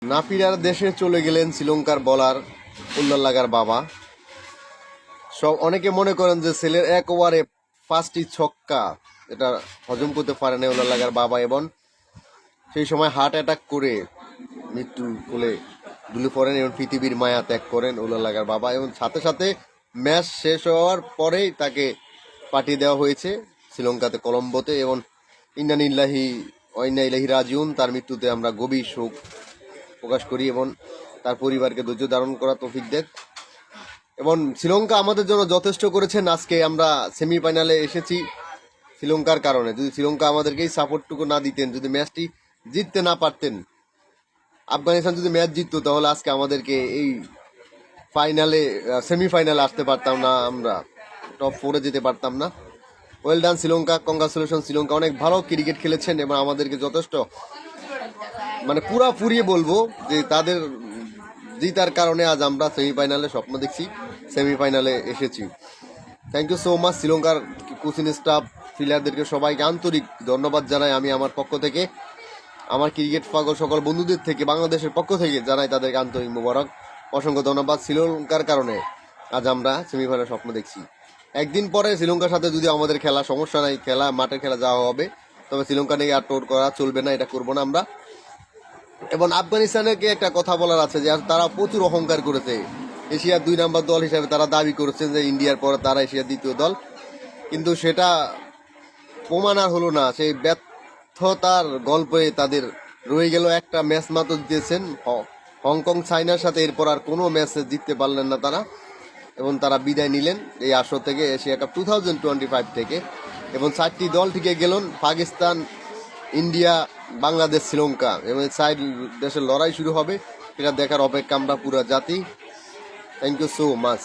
নাপিরার দেশে চলে গেলেন শ্রীলঙ্কার বলার উল্লাল্লাগার বাবা। সব অনেকে মনে করেন যে ছেলের এক ওভারে 5টি ছক্কা এটা হজম করতে পারে না উল্লাল্লাগার বাবা, এবং সেই সময় হার্ট অ্যাটাক করে মৃত্যু কোলে ঢুলে পড়েন এবং পৃথিবীর মায়া ত্যাগ করেন উল্লাল্লাগার বাবা। এবং সাথে সাথে ম্যাচ শেষ হওয়ার পরেই তাকে পাঠিয়ে দেওয়া হয়েছে শ্রীলঙ্কাতে, কলম্বোতে। এবং ইন্না লিল্লাহি ওয়া ইন্না ইলাইহি রাজিউন, তার মৃত্যুতে আমরা গভীর শোক প্রকাশ করি এবং তার পরিবারকে ধৈর্য ধারণ করা তৌফিক দেন। এবং শ্রীলঙ্কা আমাদের জন্য যথেষ্ট করেছেন। আজকে আমরা সেমিফাইনালে এসেছি শ্রীলঙ্কার কারণে। যদি শ্রীলঙ্কা আমাদেরকে এই সাপোর্টটুকু না দিতেন, যদি ম্যাচটি জিততে না পারতেন, আফগানিস্তান যদি ম্যাচ জিততো, তাহলে আজকে আমাদেরকে এই ফাইনালে সেমিফাইনালে আসতে পারতাম না, আমরা টপ 4-এ যেতে পারতাম না। Well done Sri Lanka, congratulation Sri Lanka, অনেক ভালো ক্রিকেট খেলেছেন এবং আমাদেরকে যথেষ্ট পুরা ফুরিয়ে বলবো যে তাদের জিতার কারণে আজ আমরা সেমিফাইনালে স্বপ্ন দেখছি, সেমিফাইনালে এসেছি। থ্যাংক ইউ সো মাচ শ্রীলঙ্কার কোচিং স্টাফ, প্লেয়ারদেরকে সবাইকে আন্তরিক ধন্যবাদ জানাই আমি আমার পক্ষ থেকে, আমার ক্রিকেট পাগল সকল বন্ধুদের থেকে, বাংলাদেশের পক্ষ থেকে জানাই তাদেরকে আন্তরিক মোবারক, অসংখ্য ধন্যবাদ। শ্রীলঙ্কার কারণে আজ আমরা সেমিফাইনাল স্বপ্ন দেখছি। একদিন পরে শ্রীলঙ্কার সাথে যদি আমাদের খেলা, সমস্যা নাই, খেলা মাঠে খেলা যাওয়া হবে, তবে শ্রীলঙ্কা নিয়ে আর টোর করা চলবে না, এটা করবো না আমরা। এবং আফগানিস্তানকে একটা কথা বলার আছে যে তারা প্রচুর অহংকার করেছে, এশিয়ার 2 নম্বর দল হিসাবে তারা দাবি করেছেন যে ইন্ডিয়ার পরে তারা এশিয়ার 2য় দল, কিন্তু সেটা প্রমাণ আর হলো না। সেই ব্যর্থতার গল্পে তাদের রয়ে গেল। একটা ম্যাচ মাত্র জিতেছেন হংকং চায়নার সাথে, এরপর আর কোনো ম্যাচে জিততে পারলেন না তারা, এবং তারা বিদায় নিলেন এই আসর থেকে, এশিয়া কাপ 2025 থেকে। এবং 4টি দল থেকে গেলেন, পাকিস্তান, ইন্ডিয়া, বাংলাদেশ, শ্রীলঙ্কা, এবং 4 দেশের লড়াই শুরু হবে। এটা দেখার অপেক্ষা আমরা পুরো জাতি। Thank you so much.